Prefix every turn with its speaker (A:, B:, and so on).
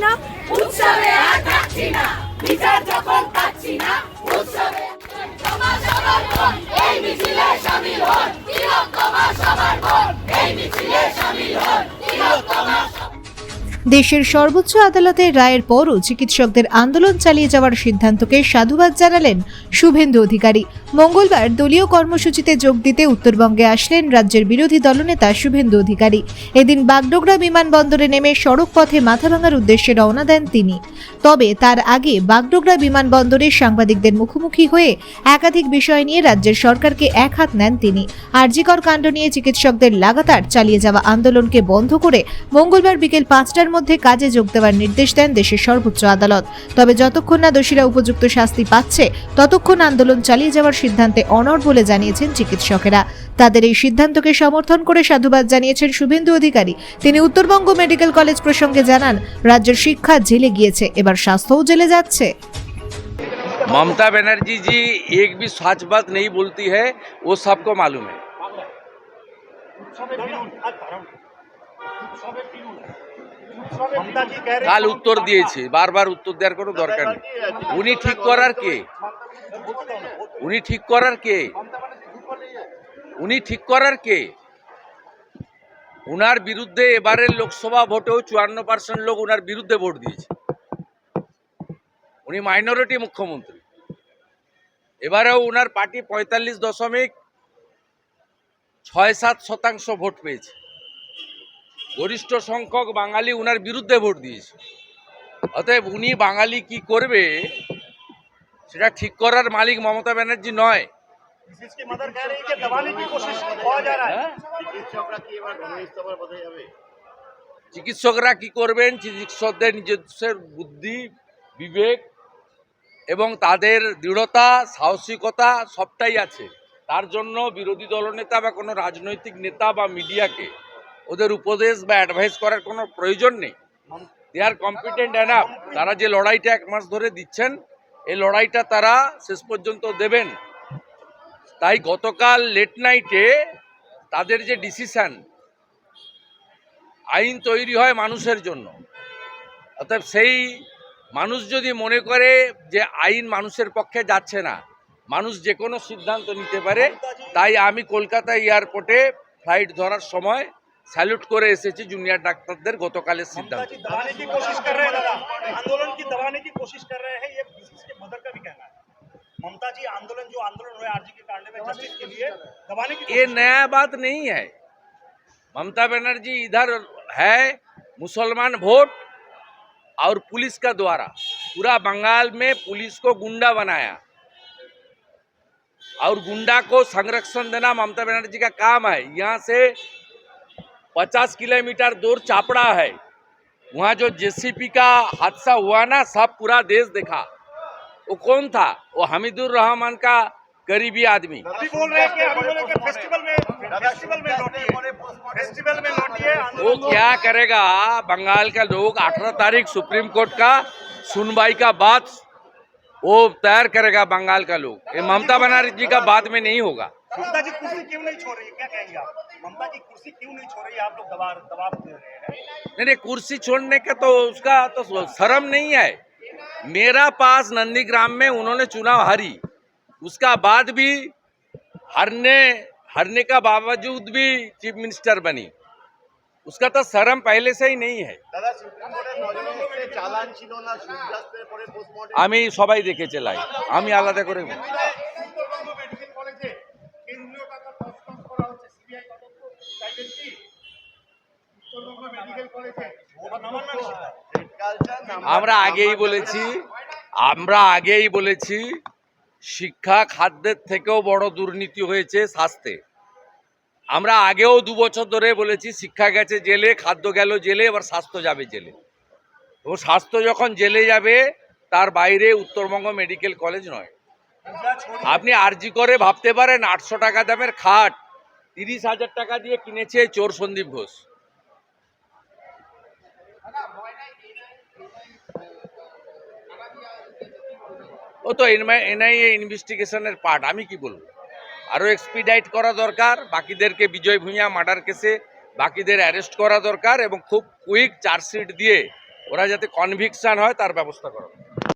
A: না, উৎসবে আর থাকছি না, বিচার যখন পাচ্ছি না, উৎসবে তোমার সবার ভোট, এই মিছিলে শামিল হন, তিলোত্তমা সবার ভোট, এই মিছিলে শামিল হন, তিলোত্তমা।
B: দেশের সর্বোচ্চ আদালতের রায়ের পরও চিকিৎসকদের আন্দোলন চালিয়ে যাওয়ার সিদ্ধান্তকে সাধুবাদ জানালেন শুভেন্দু অধিকারী। মঙ্গলবার দলীয় কর্মসূচিতে যোগ দিতে উত্তরবঙ্গে আসলেন রাজ্যের বিরোধী দলনেতা শুভেন্দু অধিকারী। এদিন বাগডোগরা বিমানবন্দরে নেমে সড়ক পথে মাথা ভাঙার উদ্দেশ্যে রওনা দেন তিনি। তবে তার আগে বাগডোগরা বিমানবন্দরে সাংবাদিকদের মুখোমুখি হয়ে একাধিক বিষয় নিয়ে রাজ্যের সরকারকে একহাত নেন তিনি। আরজিকর কাণ্ড নিয়ে চিকিৎসকদের লাগাতার চালিয়ে যাওয়া আন্দোলনকে বন্ধ করে মঙ্গলবার বিকেল 5টার মধ্যে কাজে যোগ দেওয়ার নির্দেশ দেন দেশের সর্বোচ্চ আদালত। তবে যতক্ষণ না দোষীরা উপযুক্ত শাস্তি পাচ্ছে ততক্ষণ আন্দোলন চালিয়ে যাওয়ার সিদ্ধান্তে অনড় বলে জানিয়েছেন চিকিৎসকেরা। তাদের এই সিদ্ধান্তকে সমর্থন করে সাধুবাদ জানিয়েছেন শুভেন্দু অধিকারী। তিনি উত্তরবঙ্গ মেডিকেল কলেজ প্রসঙ্গে জানান, রাজ্যের শিক্ষা জেলে গিয়েছে, এবার স্বাস্থ্যও জেলে যাচ্ছে।
C: ममता बनर्जी जी एक भी सच बात नहीं बोलती है, वो सबको मालूम है। কাল উত্তর দিয়েছি, বারবার উত্তর দেওয়ার কোনো দরকার নেই। উনি ঠিক করার কে? উনি ঠিক করার কে? উনি ঠিক করার কে? উনার বিরুদ্ধে এবারের লোকসভা ভোটেও 54% লোক উনার বিরুদ্ধে ভোট দিয়েছে। উনি মাইনরিটি মুখ্যমন্ত্রী। এবারেও উনার পার্টি 45.67% ভোট পেয়েছে। গরিষ্ঠ সংখ্যক বাঙালি উনার বিরুদ্ধে ভোট দিয়েছে। অতএব উনি বাঙালি কি করবে সেটা ঠিক করার মালিক মমতা ব্যানার্জি নয়। চিকিৎসকরা কি করবেন? চিকিৎসকদের নিজস্ব বুদ্ধি, বিবেক এবং তাদের দৃঢ়তা, সাহসিকতা সবটাই আছে। তার জন্য বিরোধী দলনেতা বা কোনো রাজনৈতিক নেতা বা মিডিয়াকে ওদের উপদেশ বা অ্যাডভাইস করার কোনো প্রয়োজন নেই। দে আর কম্পিটেন্ট এনাফ। তারা যে লড়াইটা 1 মাস ধরে দিচ্ছেন, এই লড়াইটা তারা শেষ পর্যন্ত দেবেন। তাই গতকাল লেট নাইটে তাদের যে ডিসিশন, আইন তৈরি হয় মানুষের জন্য। অর্থাৎ সেই মানুষ যদি মনে করে যে আইন মানুষের পক্ষে যাচ্ছে না, মানুষ যে কোনো সিদ্ধান্ত নিতে পারে, তাই আমি কলকাতা এয়ারপোর্টে ফ্লাইট ধরার সময় স্যালুট করে এসেছি জুনিয়র ডাক্তারদের গতকালের সিদ্ধান্ত। ये नया बात नहीं है। ममता बनर्जी इधर है मुसलमान वोट और पुलिस का द्वारा पूरा बंगाल में पुलिस को गुंडा बनाया और गुंडा को संरक्षण देना ममता बनर्जी का काम है। यहाँ से 50 किलोमीटर दूर चापड़ा है, वहाँ जो जेसीपी का हादसा हुआ ना, सब पूरा देश देखा। वो कौन था? वो हमीदुर रहमान का गरीबी आदमी। वो क्या करेगा? बंगाल का लोग 18 तारीख सुप्रीम कोर्ट का सुनवाई का बाद वो तैयार करेगा बंगाल का लोग। ये ममता बनर्जी का बाद में नहीं होगा।
D: ममता जी कुर्सी क्यों नहीं छोड़ रही, क्या कहेंगे आप? ममता जी कुर्सी क्यों नहीं छोड़ रही, आप लोग दबाव दे रहे हैं?
C: नहीं, कुर्सी छोड़ने का तो उसका तो शर्म नहीं है। मेरा पास नंदीग्राम में उन्होंने चुनाव हारी, उसका बाद भी हारने का बावजूद भी चीफ मिनिस्टर बनी, उसका तो शर्म पहले से ही नहीं है। আমি সবাই দেখেছে লাইভ, আমি আলাদা করে আমরা আগেই বলেছি শিক্ষা খাদ্যের থেকেও বড় দুর্নীতি হয়েছে স্বাস্থ্যে। আমরা আগেও 2 বছর ধরে বলেছি শিক্ষা গেছে জেলে, খাদ্য গেল জেলে, এবার স্বাস্থ্য যাবে জেলে। ও স্বাস্থ্য যখন জেলে যাবে তার বাইরে উত্তরবঙ্গ মেডিকেল কলেজ নয়। আপনি আরজি করে ভাবতে পারেন 800 টাকা দামের খাট 30,000 টাকা দিয়ে কিনেছে চোর সন্দীপ ঘোষ। ও তো এনআইএ ইনভেস্টিগেশনের পার্ট। আমি কি বলবো? আরও এক্সপিডাইট করা দরকার, বাকিদেরকে বিজয় ভূঁইয়া মার্ডার কেসে বাকিদের অ্যারেস্ট করা দরকার এবং খুব কুইক চার্জশিট দিয়ে ওরা যাতে কনভিকশন হয় তার ব্যবস্থা করা।